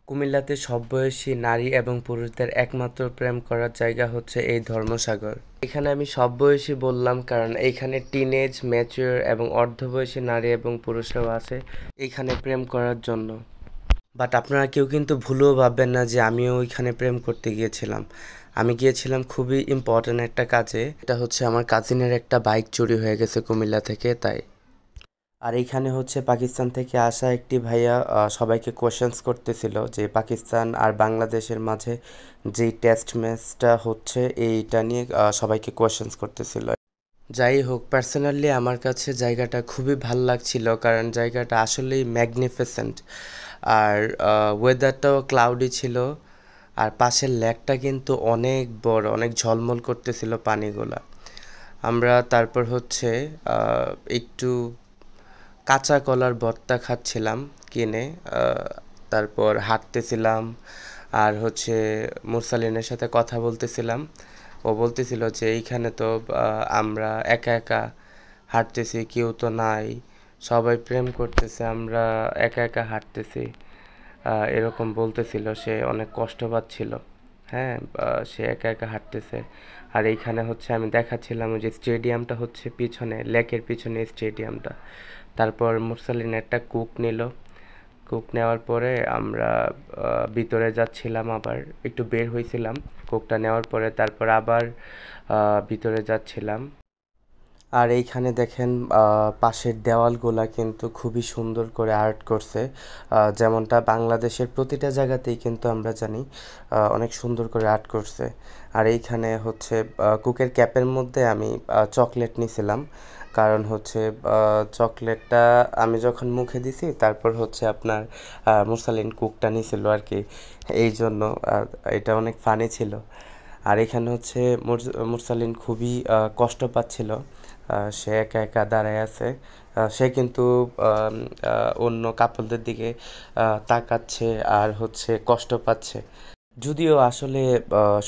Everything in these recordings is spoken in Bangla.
কুমিল্লাতে সব বয়সী নারী এবং পুরুষদের একমাত্র প্রেম করার জায়গা হচ্ছে এই ধর্মসাগর। এখানে আমি সব বয়সী বললাম কারণ এইখানে টিনেজ, ম্যাচিওর এবং অর্ধবয়সী নারী এবং পুরুষরাও আছে এইখানে প্রেম করার জন্য। বাট আপনারা কেউ কিন্তু ভুলেও ভাববেন না যে আমিও ওইখানে প্রেম করতে গিয়েছিলাম। আমি গিয়েছিলাম খুবই ইম্পর্ট্যান্ট একটা কাজে। এটা হচ্ছে আমার কাজিনের একটা বাইক চুরি হয়ে গেছে কুমিল্লা থেকে, তাই। আর এইখানে হচ্ছে পাকিস্তান থেকে আসা একটি ভাইয়া সবাইকে কোয়েশ্চেন্স করতেছিল যে পাকিস্তান আর বাংলাদেশের মাঝে যেই টেস্ট ম্যাচটা হচ্ছে এইটা নিয়ে সবাইকে কোয়েশ্চেন্স করতেছিল। যাই হোক, পার্সোনালি আমার কাছে জায়গাটা খুবই ভাল লাগছিল কারণ জায়গাটা আসলেই ম্যাগনিফিসেন্ট। আর ওয়েদারটাও ক্লাউডি ছিল। আর পাশের লেকটা কিন্তু অনেক বড়, অনেক ঝলমল করতেছিল পানিগুলা। আমরা তারপর হচ্ছে একটু কাঁচা কলার ভর্তা খাচ্ছিলাম কিনে। তারপর হাঁটতেছিলাম আর হচ্ছে মুরসালিনের সাথে কথা বলতেছিলাম। ও বলতেছিল যে এইখানে তো আমরা একা একা হাঁটতেছি, কেউ তো নাই, সবাই প্রেম করতেছে, আমরা একা একা হাঁটতেছি। এরকম বলতেছিল, সে অনেক কষ্ট পাচ্ছিল। হ্যাঁ, সে একা একা হাঁটতেছে। আর এইখানে হচ্ছে আমি দেখাচ্ছিলাম ওই যে স্টেডিয়ামটা হচ্ছে পিছনে, লেকের পিছনে স্টেডিয়ামটা। তারপর মুরসালিন একটা কুক নিল। কুক নেওয়ার পরে আমরা ভিতরে যাচ্ছিলাম, আবার একটু বের হয়েছিলাম কোকটা নেওয়ার পরে, তারপর আবার ভিতরে যাচ্ছিলাম। আর এইখানে দেখেন পাশের দেওয়ালগুলা কিন্তু খুবই সুন্দর করে আর্ট করছে। যেমনটা বাংলাদেশের প্রতিটা জায়গাতেই কিন্তু আমরা জানি অনেক সুন্দর করে আর্ট করছে। আর এইখানে হচ্ছে কুকের ক্যাপের মধ্যে আমি চকলেট নিয়েছিলাম, কারণ হচ্ছে চকলেটটা আমি যখন মুখে দিছি তারপর হচ্ছে আপনার মুরসালিন কুকটা নিয়েছিল আর কি, এই জন্য এটা অনেক ফানি ছিল। আর এখানে হচ্ছে মুরসালিন খুবই কষ্ট পাচ্ছিল। সে একা একা দাঁড়ায় আছে। সে কিন্তু অন্য কাপলদের দিকে তাকাচ্ছে আর হচ্ছে কষ্ট পাচ্ছে। যদিও আসলে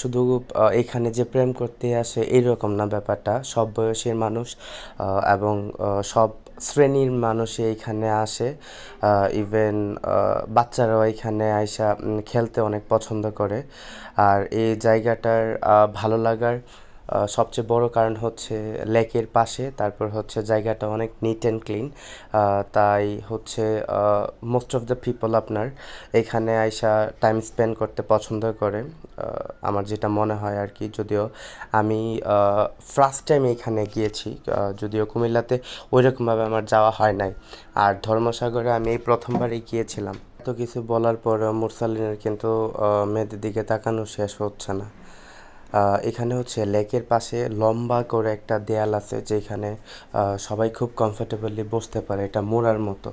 শুধু এখানে যে প্রেম করতে আসে এইরকম না ব্যাপারটা, সব বয়সের মানুষ এবং সব শ্রেণীর মানুষই এখানে আসে। ইভেন বাচ্চারাও এখানে আইসা খেলতে অনেক পছন্দ করে। আর এই জায়গাটার ভালো লাগার সবচেয়ে বড় কারণ হচ্ছে লেকের পাশে, তারপর হচ্ছে জায়গাটা অনেক নিট অ্যান্ড ক্লিন। তাই হচ্ছে মোস্ট অফ দ্য পিপল আপনার এখানে আইসা টাইম স্পেন্ড করতে পছন্দ করে, আমার যেটা মনে হয় আর কি। যদিও আমি ফার্স্ট টাইম এখানে গিয়েছি, যদিও কুমিল্লাতে ওইরকমভাবে আমার যাওয়া হয় নাই। আর ধর্মসাগরে আমি এই প্রথমবারই গিয়েছিলাম। এত কিছু বলার পর মুরসালিনের কিন্তু মেয়েদের দিকে তাকানো শেষ হচ্ছে না। এখানে হচ্ছে লেকের পাশে লম্বা করে একটা দেয়াল আছে যেখানে সবাই খুব কমফোর্টেবলি বসতে পারে, এটা মোড়ার মতো।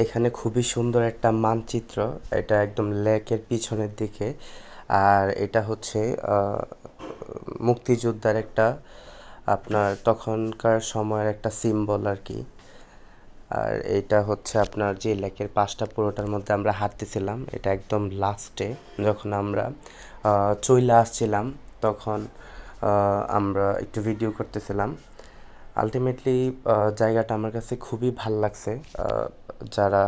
এখানে খুবই সুন্দর একটা মানচিত্র, এটা একদম লেকের পিছনের দিকে। আর এটা হচ্ছে মুক্তিযোদ্ধার একটা, আপনার তখনকার সময়ের একটা সিম্বল আর কি। আর এটা হচ্ছে আপনার যে লেকের পাশটা পুরোটার মধ্যে আমরা হাঁটতেছিলাম, এটা একদম লাস্টে যখন আমরা চইলা আসছিলাম তখন আমরা একটু ভিডিও করতেছিলাম। আলটিমেটলি জায়গাটা আমার কাছে খুবই ভাল লাগছে। যারা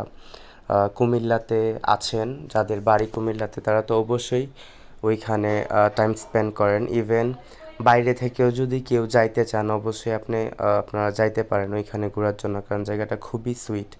কুমিল্লাতে আছেন, যাদের বাড়ি কুমিল্লাতে, তারা তো অবশ্যই ওইখানে টাইম স্পেন্ড করেন। ইভেন বাইরে থেকেও যদি কেউ যাইতে চান অবশ্যই আপনারা যাইতে পারেন ওইখানে ঘোরার জন্য, কারণ জায়গাটা খুবই সুইট।